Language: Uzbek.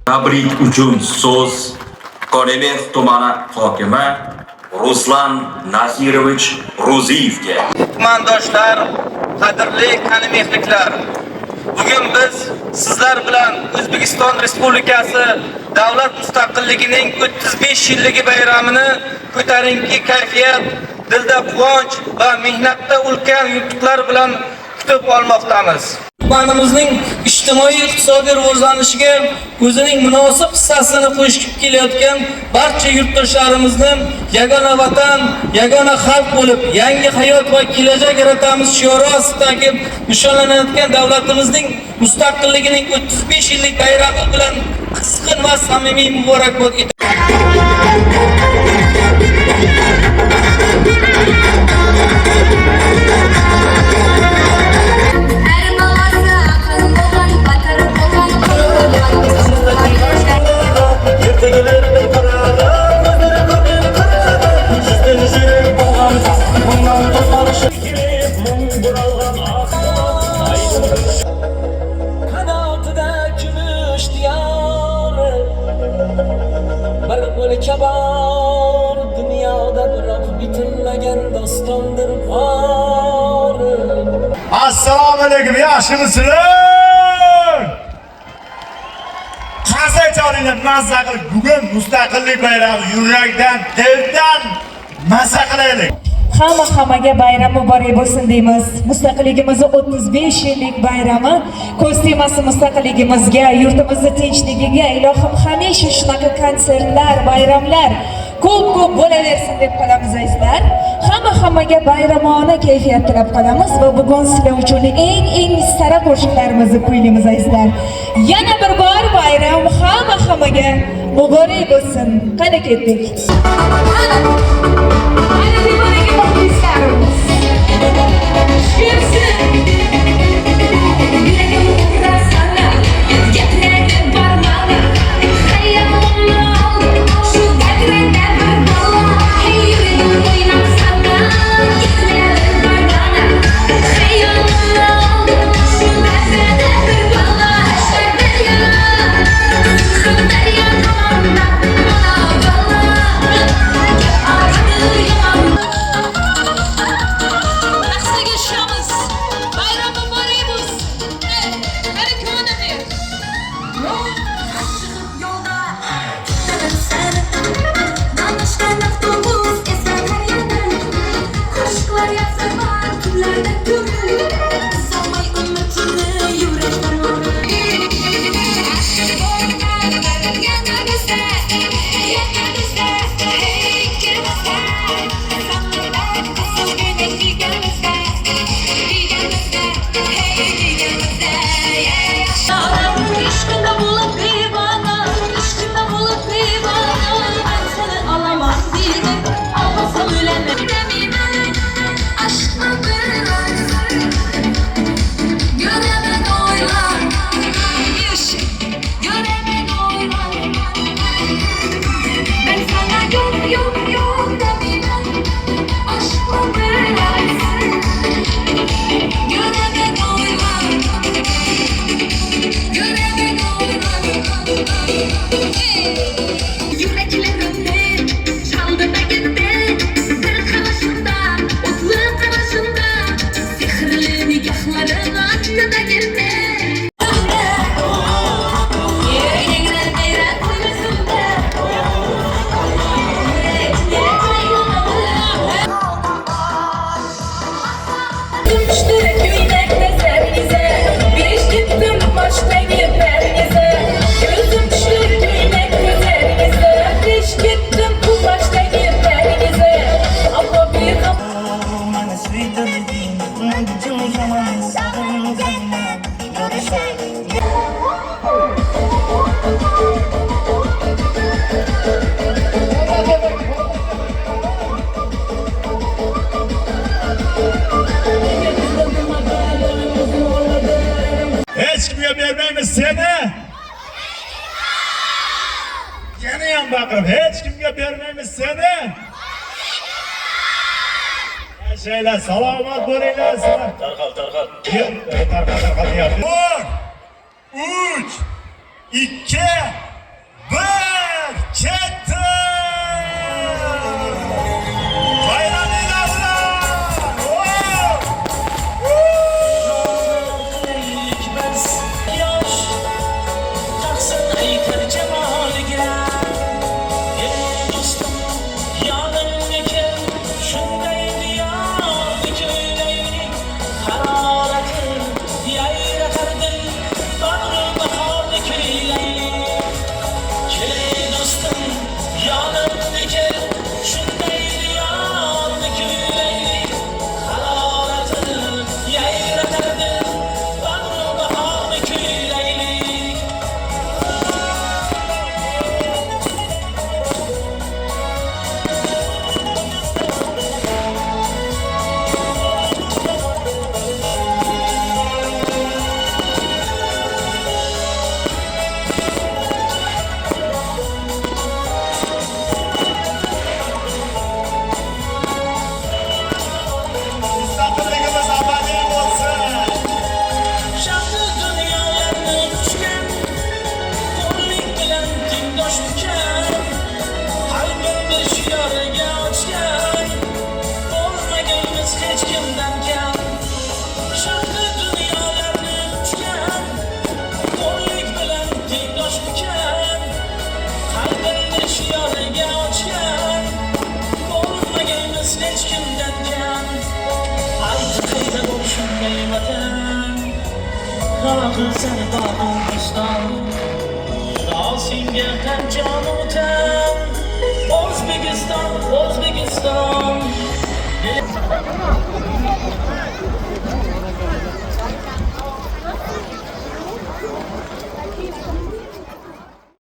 Tabrik uchun so'z Konemex tumani hokimi Ruslan Nasirovich Roziyevga. Tumandoshlar, qadrli Konemexliklar, bugun biz sizlar bilan O'zbekiston Respublikasi davlat mustaqilligining 35 yilligi bayramini ko'tarinki kayfiyat, dilda quvonch va mehnatda ulkan yutuqlar bilan kutib olmoqdamiz. Tumanimizning ijtimoiy iqtisodiy rivojlanishiga o'zining munosib hissasini qo'shib kelayotgan barcha yurtdoshlarimizni yagona vatan, yagona xalq bo'lib yangi hayot va kelajak yaratamiz shiori ostidagi nishonlanayotgan davlatimizning mustaqilligining 35 yillik bayrami bilan qizg'in va samimiy muborakbod Bor dunyoda biroq bitilmagan dostondir bor. Assalomu alaykum, yaxshimisizlar? Qanday joyinglar mazza qilib bugun mustaqillik bayrami yurakdan, dildan mazza qilaylik. Hammaga bayram muborak bo'lsin deymiz. Mustaqilligimizning 35 yillik bayrami ko'z tegmasi mustaqilligimizga, yurtimizning tinchligiga ilohim hamisha shunaqa konsertlar, bayramlar ko'p bo'laversin deb qolamiz azizlar. Hammaga bayramona kayfiyat tilab qolamiz va bugun sizlar uchun eng sara qo'shiqlarimizni kuylaymiz azizlar. Yana bir bor bayram hammaga muborak bo'lsin. Qani ketdik. Hiç kimga bermaymiz seni. Yana ham baqirib, hech kimga bermaymiz seni. Şeyler salomat bo'linglar. Tarqal. Tarqal deyapti. 4, 3, 2, ey vatan Qilsin dog'im doston Shiro senga qancha mutal